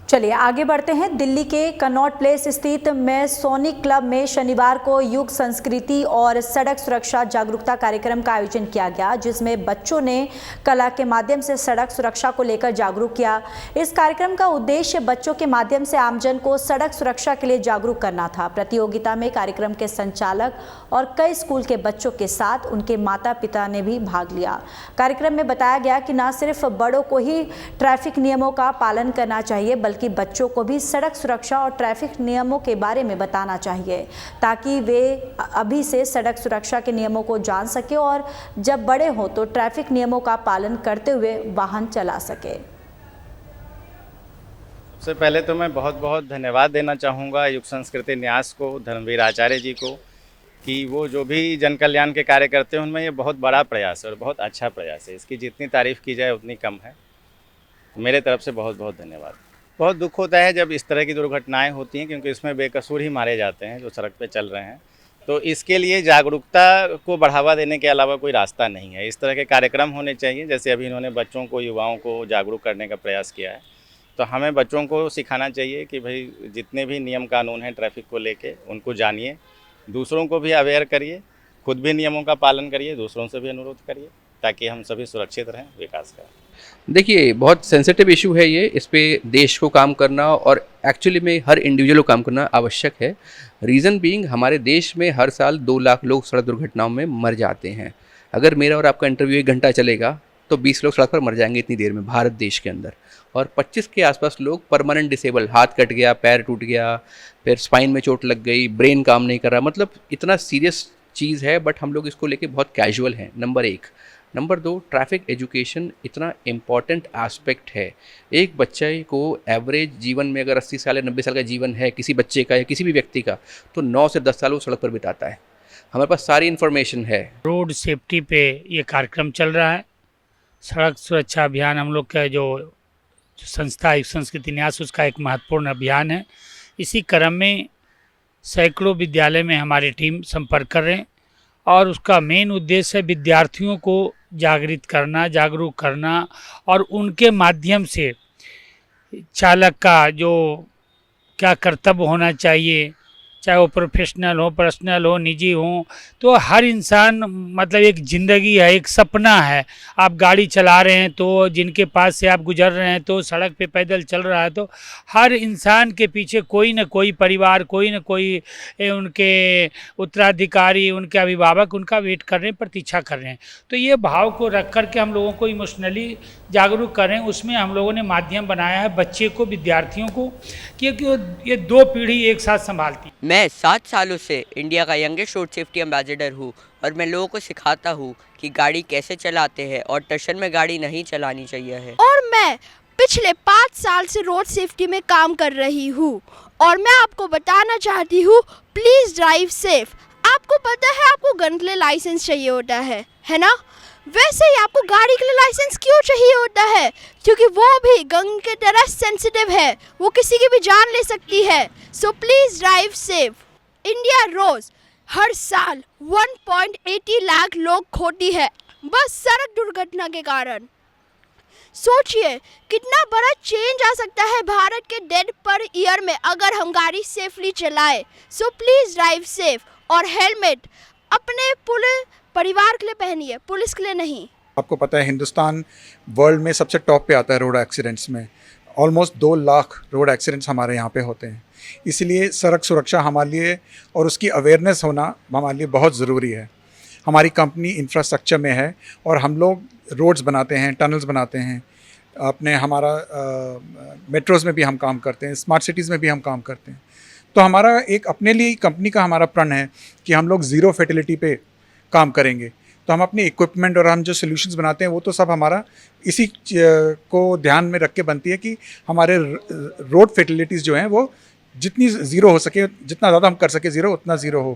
चलिए आगे बढ़ते हैं। दिल्ली के कनॉट प्लेस स्थित मैसोनिक क्लब में शनिवार को युग संस्कृति और सड़क सुरक्षा जागरूकता कार्यक्रम का आयोजन किया गया, जिसमें बच्चों ने कला के माध्यम से सड़क सुरक्षा को लेकर जागरूक किया। इस कार्यक्रम का उद्देश्य बच्चों के माध्यम से आमजन को सड़क सुरक्षा के लिए जागरूक करना था। प्रतियोगिता में कार्यक्रम के संचालक और कई स्कूल के बच्चों के साथ उनके माता पिता ने भी भाग लिया। कार्यक्रम में बताया गया कि न सिर्फ बड़ों को ही ट्रैफिक नियमों का पालन करना चाहिए, बल्कि बच्चों को भी सड़क सुरक्षा और ट्रैफिक नियमों के बारे में बताना चाहिए, ताकि वे अभी से सड़क सुरक्षा के नियमों को जान सके और जब बड़े हों तो ट्रैफिक नियमों का पालन करते हुए वाहन चला सके। सबसे पहले तो मैं बहुत बहुत धन्यवाद देना चाहूँगा युग संस्कृति न्यास को, धर्मवीर आचार्य जी को, कि वो जो भी जन कल्याण के कार्य करते हैं उनमें ये बहुत बड़ा प्रयास है और बहुत अच्छा प्रयास है। इसकी जितनी तारीफ़ की जाए उतनी कम है। मेरे तरफ से बहुत बहुत धन्यवाद। बहुत दुख होता है जब इस तरह की दुर्घटनाएं होती हैं, क्योंकि इसमें बेकसूर ही मारे जाते हैं जो सड़क पे चल रहे हैं। तो इसके लिए जागरूकता को बढ़ावा देने के अलावा कोई रास्ता नहीं है। इस तरह के कार्यक्रम होने चाहिए, जैसे अभी इन्होंने बच्चों को, युवाओं को जागरूक करने का प्रयास किया है। तो हमें बच्चों को सिखाना चाहिए कि भाई जितने भी नियम कानून हैं ट्रैफिक को लेके उनको जानिए, दूसरों को भी अवेयर करिए, खुद भी नियमों का पालन करिए, दूसरों से भी अनुरोध करिए, ताकि हम सभी सुरक्षित रहें, विकास करें। देखिए, बहुत सेंसिटिव इशू है ये। इस पे देश को काम करना और एक्चुअली में हर इंडिविजुअल को काम करना आवश्यक है। रीज़न बीइंग, हमारे देश में हर साल 2 लाख लोग सड़क दुर्घटनाओं में मर जाते हैं। अगर मेरा और आपका इंटरव्यू 1 घंटा चलेगा तो 20 लोग सड़क पर मर जाएंगे इतनी देर में भारत देश के अंदर, और 25 के आसपास लोग परमानेंट डिसेबल, हाथ कट गया, पैर टूट गया, फिर स्पाइन में चोट लग गई, ब्रेन काम नहीं कर रहा। मतलब इतना सीरियस चीज़ है, बट हम लोग इसको लेके बहुत कैजुअल हैं, नंबर 1। नंबर 2, ट्रैफिक एजुकेशन इतना इम्पॉर्टेंट एस्पेक्ट है। एक बच्चे को एवरेज जीवन में अगर 80 साल या 90 साल का जीवन है किसी बच्चे का या किसी भी व्यक्ति का, तो 9 से 10 साल वो सड़क पर बिताता है। हमारे पास सारी इन्फॉर्मेशन है। रोड सेफ्टी पे ये कार्यक्रम चल रहा है। सड़क सुरक्षा अभियान हम लोग का जो संस्था युग संस्कृति न्यास, उसका एक महत्वपूर्ण अभियान है। इसी क्रम में सैकड़ों विद्यालय में हमारी टीम संपर्क कर रहे हैं, और उसका मेन उद्देश्य है विद्यार्थियों को जागरूक करना और उनके माध्यम से चालक का जो क्या कर्तव्य होना चाहिए, चाहे वो प्रोफेशनल हो, पर्सनल हो, निजी हो, तो हर इंसान, मतलब एक ज़िंदगी है, एक सपना है। आप गाड़ी चला रहे हैं तो जिनके पास से आप गुजर रहे हैं, तो सड़क पे पैदल चल रहा है, तो हर इंसान के पीछे कोई न कोई परिवार, कोई न कोई उनके उत्तराधिकारी, उनके अभिभावक उनका वेट कर रहे हैं, प्रतीक्षा कर रहे हैं। तो ये भाव को रख कर के हम लोगों को इमोशनली जागरूक कर रहे हैं। उसमें हम लोगों ने माध्यम बनाया है बच्चे को, विद्यार्थियों को, क्योंकि ये 2 पीढ़ी एक साथ संभालती। मैं 7 सालों से इंडिया का यंगेस्ट रोड सेफ्टी एम्बेसडर हूँ, और मैं लोगों को सिखाता हूँ कि गाड़ी कैसे चलाते हैं और टशन में गाड़ी नहीं चलानी चाहिए है। और मैं पिछले 5 साल से रोड सेफ्टी में काम कर रही हूँ, और मैं आपको बताना चाहती हूँ, प्लीज़ ड्राइव सेफ। आपको पता है आपको गन के लिए लाइसेंस चाहिए होता है ना? वैसे ही आपको गाड़ी के लिए लाइसेंस क्यों चाहिए होता है? क्योंकि वो भी गन के तरह सेंसिटिव है, वो किसी की भी जान ले सकती है। So please drive safe. India रोज हर साल 1.80 लाख लोग खोती है बस सड़क दुर्घटना के कारण। सोचिए कितना बड़ा चेंज आ सकता है भारत के डेथ पर ईयर में अगर हम गाड़ी सेफली चलाए। सो प्लीज़ ड्राइव सेफ, और हेलमेट अपने पूरे परिवार के लिए पहनिए, पुलिस के लिए नहीं। आपको पता है हिंदुस्तान वर्ल्ड में सबसे टॉप पे आता है रोड एक्सीडेंट्स में। ऑलमोस्ट 2 लाख रोड एक्सीडेंट्स हमारे यहाँ पे होते हैं। इसलिए सड़क सुरक्षा हमारे लिए और उसकी अवेयरनेस होना हमारे लिए बहुत ज़रूरी है। हमारी कंपनी इंफ्रास्ट्रक्चर में है और हम लोग रोड्स बनाते हैं, टनल्स बनाते हैं, अपने हमारा मेट्रोज़ में भी हम काम करते हैं, स्मार्ट सिटीज़ में भी हम काम करते हैं। तो हमारा एक अपने लिए कंपनी का हमारा प्रण है कि हम लोग ज़ीरो फर्टिलिटी पे काम करेंगे। तो हम अपने इक्विपमेंट और हम जो सॉल्यूशंस बनाते हैं वो तो सब हमारा इसी को ध्यान में रख के बनती है कि हमारे रोड फर्टिलिटीज़ जो हैं वो जितनी ज़ीरो हो सके, जितना ज़्यादा हम कर सके ज़ीरो, उतना ज़ीरो हो।